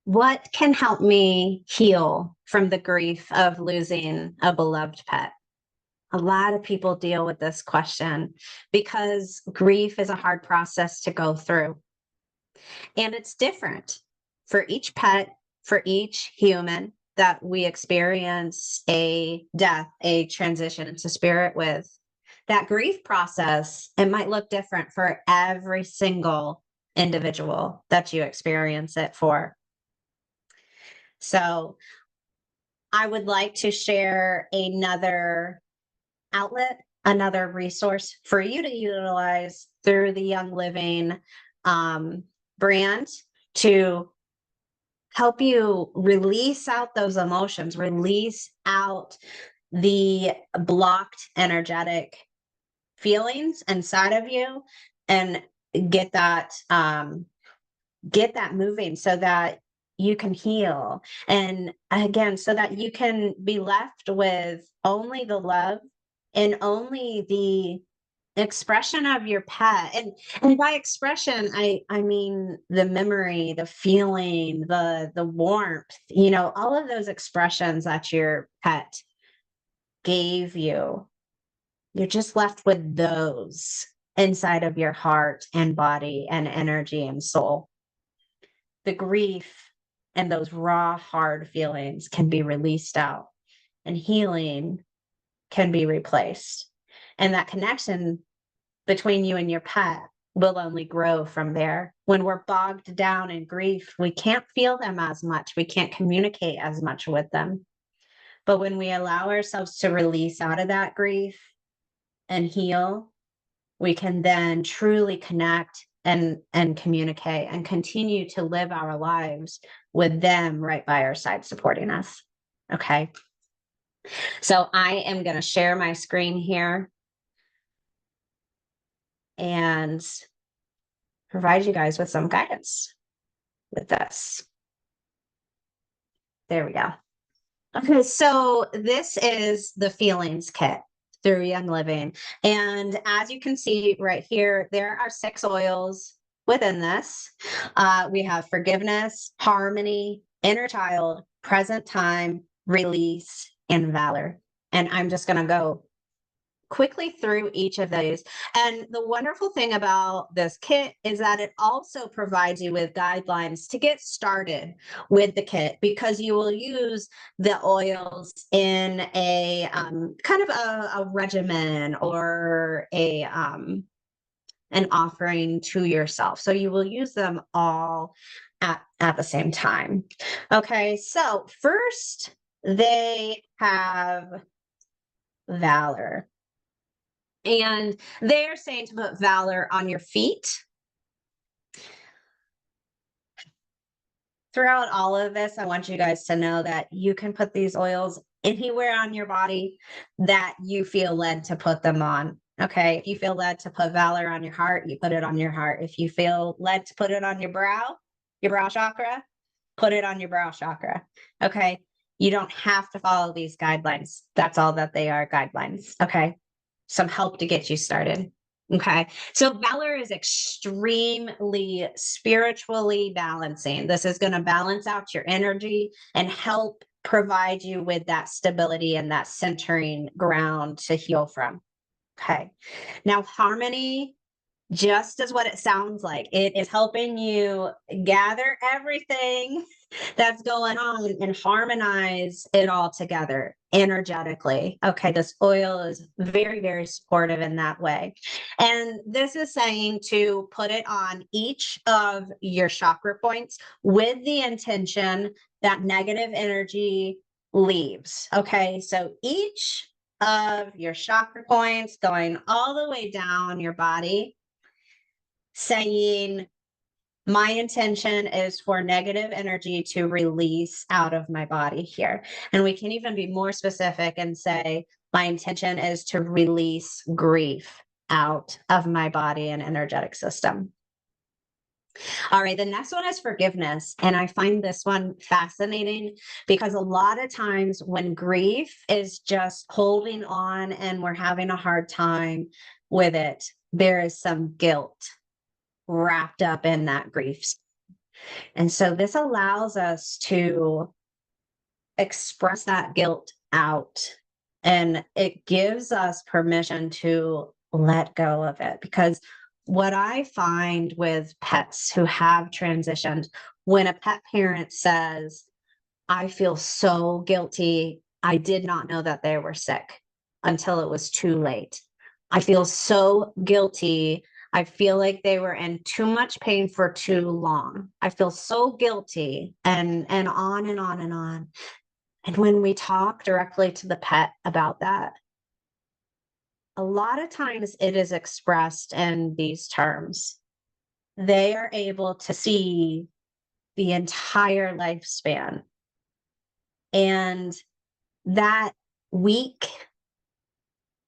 What can help me heal from the grief of losing a beloved pet? A lot of people deal with this question because grief is a hard process to go through. And it's different for each pet, for each human that we experience a death, a transition into spirit with. That grief process, it might look different for every single individual that you experience it for. So, I would like to share another outlet, another resource for you to utilize through the Young Living um, brand to help you release out those emotions, release out the blocked energetic feelings inside of you, and get that get that moving so that you can heal. And again, so that you can be left with only the love and only the expression of your pet. And by expression, I mean the memory, the feeling, the warmth, all of those expressions that your pet gave you. You're just left with those inside of your heart and body and energy and soul. The grief and those raw, hard feelings can be released out, and healing can be replaced. And that connection between you and your pet will only grow from there. When we're bogged down in grief, we can't feel them as much. We can't communicate as much with them. But when we allow ourselves to release out of that grief and heal, we can then truly connect and communicate and continue to live our lives with them right by our side supporting us. Okay. So I am going to share my screen here and provide you guys with some guidance with this. There we go. Okay, so this is the feelings kit through Young Living. And as you can see right here, there are 6 oils within this. We have forgiveness, harmony, inner child, present time, release, and valor. And I'm just going to go quickly through each of those. And the wonderful thing about this kit is that it also provides you with guidelines to get started with the kit, because you will use the oils in a kind of a regimen or an offering to yourself. So you will use them all at the same time. Okay, so first they have valor. And they're saying to put valor on your feet. Throughout all of this, I want you guys to know that you can put these oils anywhere on your body that you feel led to put them on. Okay. If you feel led to put valor on your heart, you put it on your heart. If you feel led to put it on your brow chakra, put it on your brow chakra. Okay. You don't have to follow these guidelines. That's all that they are, guidelines. Okay. Some help to get you started. Okay. So valor is extremely spiritually balancing. This is going to balance out your energy and help provide you with that stability and that centering ground to heal from. Okay. Now, harmony, just as what it sounds like, it is helping you gather everything that's going on and harmonize it all together energetically. Okay, this oil is very, very supportive in that way. And this is saying to put it on each of your chakra points with the intention that negative energy leaves. Okay, so each of your chakra points going all the way down your body, saying, my intention is for negative energy to release out of my body here. And we can even be more specific and say, my intention is to release grief out of my body and energetic system. All right, the next one is forgiveness. And I find this one fascinating because a lot of times when grief is just holding on and we're having a hard time with it, there is some guilt wrapped up in that grief. And so this allows us to express that guilt out, and it gives us permission to let go of it. Because what I find with pets who have transitioned, when a pet parent says, I feel so guilty, I did not know that they were sick until it was too late. I feel so guilty. I feel like they were in too much pain for too long. I feel so guilty, and on and on and on. And when we talk directly to the pet about that, a lot of times it is expressed in these terms. They are able to see the entire lifespan. And that week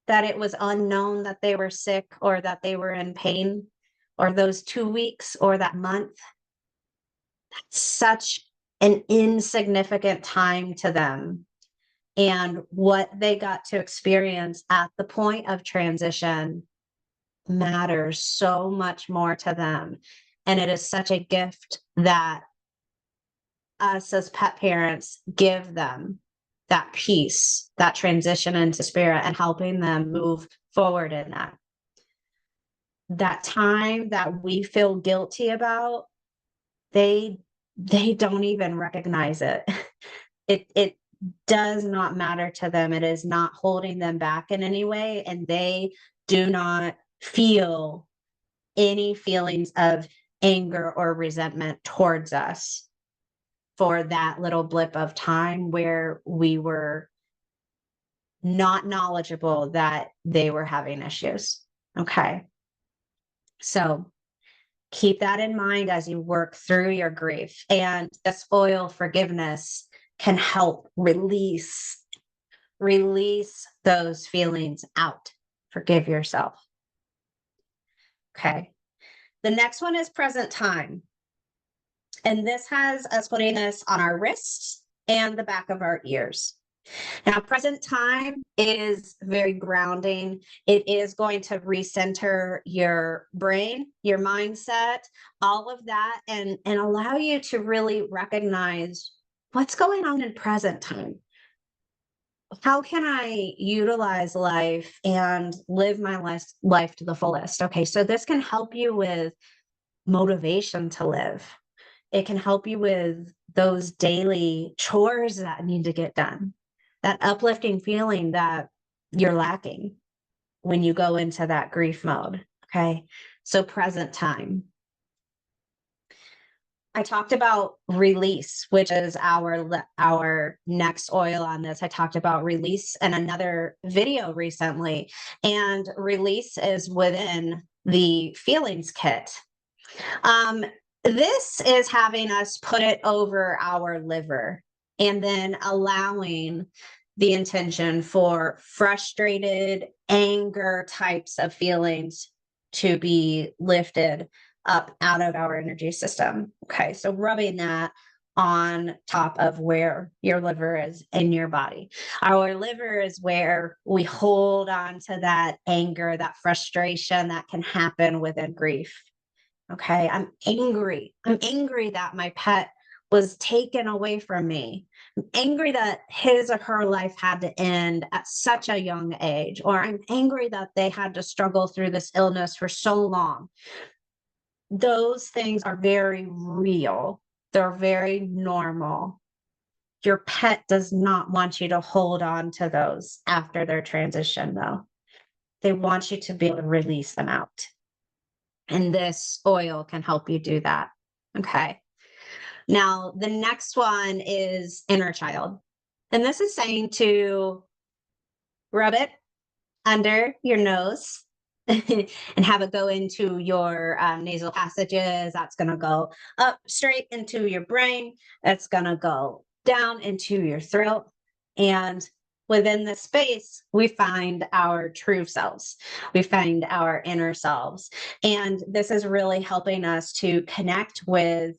that it was unknown that they were sick or that they were in pain, or those 2 weeks or that month, that's such an insignificant time to them. And what they got to experience at the point of transition matters so much more to them. And it is such a gift that us as pet parents give them, that peace, that transition into spirit, and helping them move forward in that. That time that we feel guilty about, they don't even recognize it. It does not matter to them. It is not holding them back in any way, and they do not feel any feelings of anger or resentment towards us for that little blip of time where we were not knowledgeable that they were having issues. Okay. So keep that in mind as you work through your grief. And this oil forgiveness can help release those feelings out. Forgive yourself. Okay. The next one is present time. And this has us putting this on our wrists and the back of our ears. Now, present time is very grounding. It is going to recenter your brain, your mindset, all of that, and allow you to really recognize what's going on in present time. How can I utilize life and live my life to the fullest? Okay, so this can help you with motivation to live. It can help you with those daily chores that need to get done, that uplifting feeling that you're lacking when you go into that grief mode. Okay. So present time. I talked about release, which is our next oil on this. I talked about release in another video recently, and release is within the feelings kit. This is having us put it over our liver and then allowing the intention for frustrated, anger types of feelings to be lifted up out of our energy system. Okay, so rubbing that on top of where your liver is in your body. Our liver is where we hold on to that anger, that frustration that can happen within grief. Okay, I'm angry. I'm angry that my pet was taken away from me. I'm angry that his or her life had to end at such a young age, or I'm angry that they had to struggle through this illness for so long. Those things are very real. They're very normal. Your pet does not want you to hold on to those after their transition, though. They want you to be able to release them out. And this oil can help you do that. Okay. Now, the next one is inner child. And this is saying to rub it under your nose and have it go into your nasal passages. That's going to go up straight into your brain. That's going to go down into your throat. And within this space, we find our true selves. We find our inner selves. And this is really helping us to connect with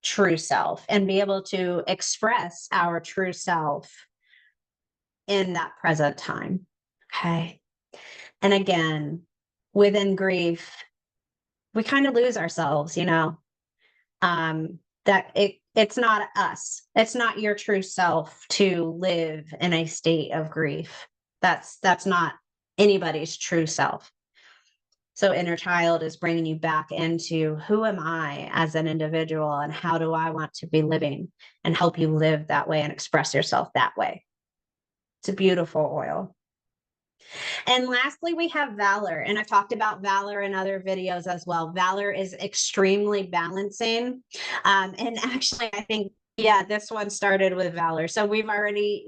true self and be able to express our true self in that present time. Okay. And again, within grief, we kind of lose ourselves, you know. it's not us. It's not your true self to live in a state of grief. That's not anybody's true self. So inner child is bringing you back into who am I as an individual and how do I want to be living, and help you live that way and express yourself that way. It's a beautiful oil. And lastly, we have Valor. And I've talked about Valor in other videos as well. Valor is extremely balancing. And actually, I think, yeah, this one started with Valor. So we've already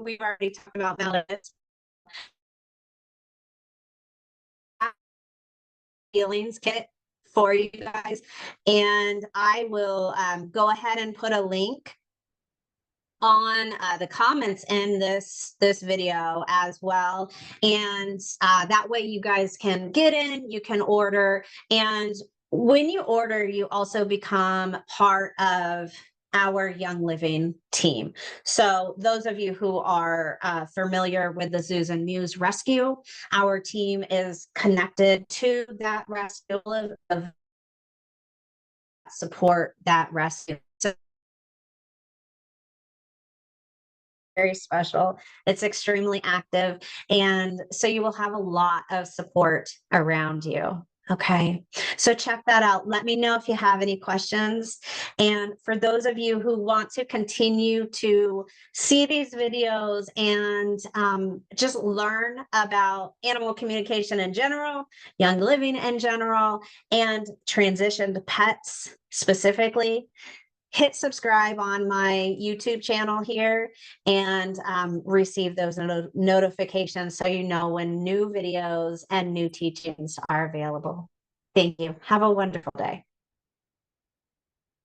talked about Valor. Feelings kit for you guys. And I will go ahead and put a link on the comments in this video as well, and that way you guys can get in, you can order, and when you order you also become part of our Young Living team. So those of you who are familiar with the Zoos and Mews rescue, our team is connected to that rescue of support that rescue. So very special. It's extremely active. And so you will have a lot of support around you. Okay. So check that out. Let me know if you have any questions. And for those of you who want to continue to see these videos and just learn about animal communication in general, Young Living in general, and transitioned pets specifically, hit subscribe on my YouTube channel here and receive those notifications so you know when new videos and new teachings are available. Thank you. Have a wonderful day.